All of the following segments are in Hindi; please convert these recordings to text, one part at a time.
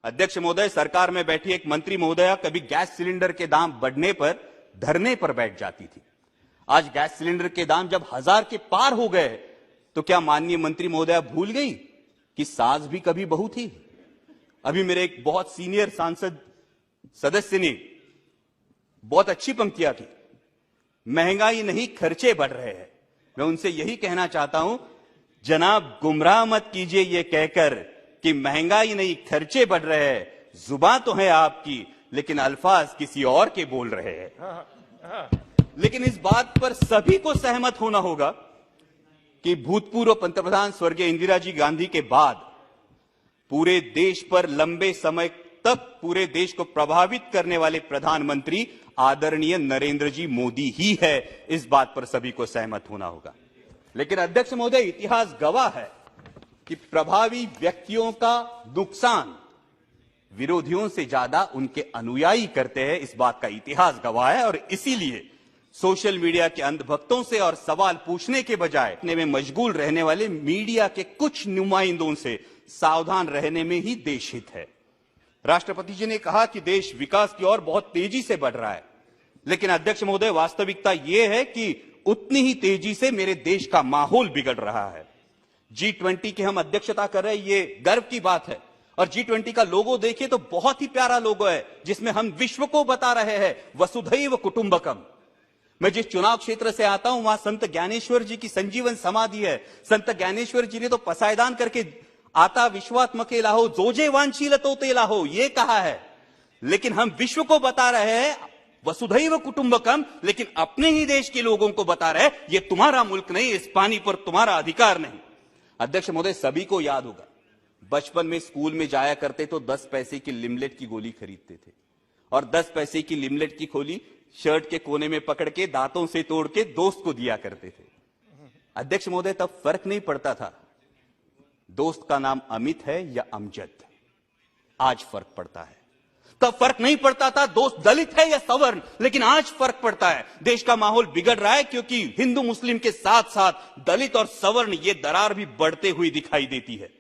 अध्यक्ष महोदय, सरकार में बैठी एक मंत्री महोदया कभी गैस सिलेंडर के दाम बढ़ने पर धरने पर बैठ जाती थी। आज गैस सिलेंडर के दाम जब 1000 के पार हो गए तो क्या माननीय मंत्री महोदया भूल गई कि सास भी कभी बहू थी? अभी मेरे एक बहुत सीनियर सांसद सदस्य ने बहुत अच्छी पंक्तियां की, महंगाई नहीं खर्चे बढ़ रहे हैं। मैं उनसे यही कहना चाहता हूं, जनाब गुमराह मत कीजिए ये कहकर कि महंगाई नहीं खर्चे बढ़ रहे हैं। जुबान तो है आपकी, लेकिन अल्फाज किसी और के बोल रहे हैं। लेकिन इस बात पर सभी को सहमत होना होगा कि भूतपूर्व पंतप्रधान स्वर्गीय इंदिरा जी गांधी के बाद पूरे देश पर लंबे समय तक पूरे देश को प्रभावित करने वाले प्रधानमंत्री आदरणीय नरेंद्र जी मोदी ही है। इस बात पर सभी को सहमत होना होगा। लेकिन अध्यक्ष महोदय, इतिहास गवाह है कि प्रभावी व्यक्तियों का नुकसान विरोधियों से ज्यादा उनके अनुयायी करते हैं। इस बात का इतिहास गवाह है और इसीलिए सोशल मीडिया के अंधभक्तों से और सवाल पूछने के बजाय अपने में मशगूल रहने वाले मीडिया के कुछ नुमाइंदों से सावधान रहने में ही देश हित है। राष्ट्रपति जी ने कहा कि देश विकास की ओर बहुत तेजी से बढ़ रहा है, लेकिन अध्यक्ष महोदय, वास्तविकता यह है कि उतनी ही तेजी से मेरे देश का माहौल बिगड़ रहा है। G20 की हम अध्यक्षता कर रहे हैं, ये गर्व की बात है। और G20 का लोगो देखिए तो बहुत ही प्यारा लोगो है, जिसमें हम विश्व को बता रहे हैं वसुधैव कुटुंबकम। मैं जिस चुनाव क्षेत्र से आता हूं वहां संत ज्ञानेश्वर जी की संजीवन समाधि है। संत ज्ञानेश्वर जी ने तो पसायदान करके आता विश्वात्मके लाहो जोजे वांछीलतो ते लाहो ये कहा है, लेकिन हम विश्व को बता रहे हैं वसुधैव कुटुंबकम, लेकिन अपने ही देश के लोगों को बता रहे हैं ये तुम्हारा मुल्क नहीं, इस पानी पर तुम्हारा अधिकार नहीं। अध्यक्ष महोदय, सभी को याद होगा, बचपन में स्कूल में जाया करते तो 10 पैसे की लिमलेट की गोली खरीदते थे और 10 पैसे की लिमलेट की गोली शर्ट के कोने में पकड़ के दांतों से तोड़ के दोस्त को दिया करते थे। अध्यक्ष महोदय, तब फर्क नहीं पड़ता था दोस्त का नाम अमित है या अमजद। आज फर्क पड़ता है। तब फर्क नहीं पड़ता था दोस्त दलित है या सवर्ण, लेकिन आज फर्क पड़ता है। देश का माहौल बिगड़ रहा है क्योंकि हिंदू मुस्लिम के साथ साथ दलित और सवर्ण ये दरार भी बढ़ते हुई दिखाई देती है।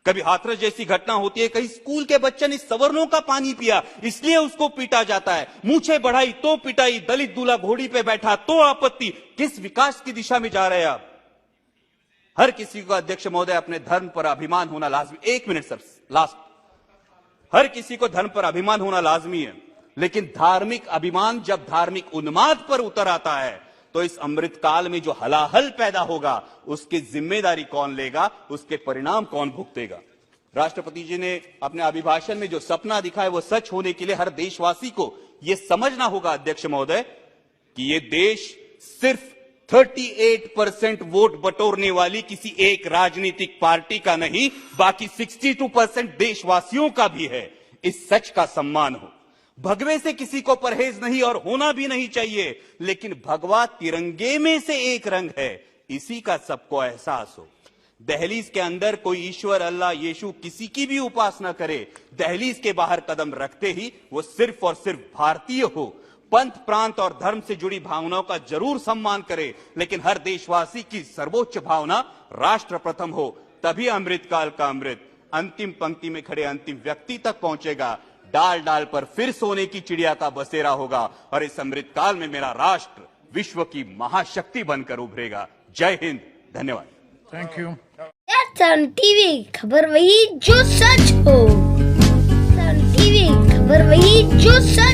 कभी हाथरस जैसी घटना होती है, कहीं स्कूल के बच्चे ने सवर्णों का पानी पिया इसलिए उसको पीटा जाता है। मूछें बढ़ाई तो पिटाई, दलित दूल्हा घोड़ी पे बैठा तो आपत्ति। किस विकास की दिशा में जा रहे हैं आप? हर किसी को अध्यक्ष महोदय अपने धर्म पर अभिमान होना लाजमी। 1 मिनट सर, लास्ट। हर किसी को धर्म पर अभिमान होना लाजमी है, लेकिन धार्मिक अभिमान जब धार्मिक उन्माद पर उतर आता है तो इस अमृत काल में जो हलाहल पैदा होगा उसकी जिम्मेदारी कौन लेगा, उसके परिणाम कौन भुगतेगा? राष्ट्रपति जी ने अपने अभिभाषण में जो सपना दिखा है वो सच होने के लिए हर देशवासी को यह समझना होगा अध्यक्ष महोदय कि ये देश सिर्फ 38% वोट बटोरने वाली किसी एक राजनीतिक पार्टी का नहीं, बाकी 62% देशवासियों का भी है। इस सच का सम्मान हो। भगवे से किसी को परहेज नहीं और होना भी नहीं चाहिए, लेकिन भगवा तिरंगे में से एक रंग है, इसी का सबको एहसास हो। दहलीज के अंदर कोई ईश्वर, अल्लाह, यीशु किसी की भी उपासना करे, दहलीज के बाहर कदम रखते ही वो सिर्फ और सिर्फ भारतीय हो। पंथ, प्रांत और धर्म से जुड़ी भावनाओं का जरूर सम्मान करे, लेकिन हर देशवासी की सर्वोच्च भावना राष्ट्र प्रथम हो। तभी अमृतकाल का अमृत अंतिम पंक्ति में खड़े अंतिम व्यक्ति तक पहुंचेगा। डाल डाल पर फिर सोने की चिड़िया का बसेरा होगा और इस अमृतकाल में मेरा राष्ट्र विश्व की महाशक्ति बनकर उभरेगा। जय हिंद, धन्यवाद। Thank you. सन टीवी, खबर वही जो सच हो। सन टीवी, खबर वही जो सच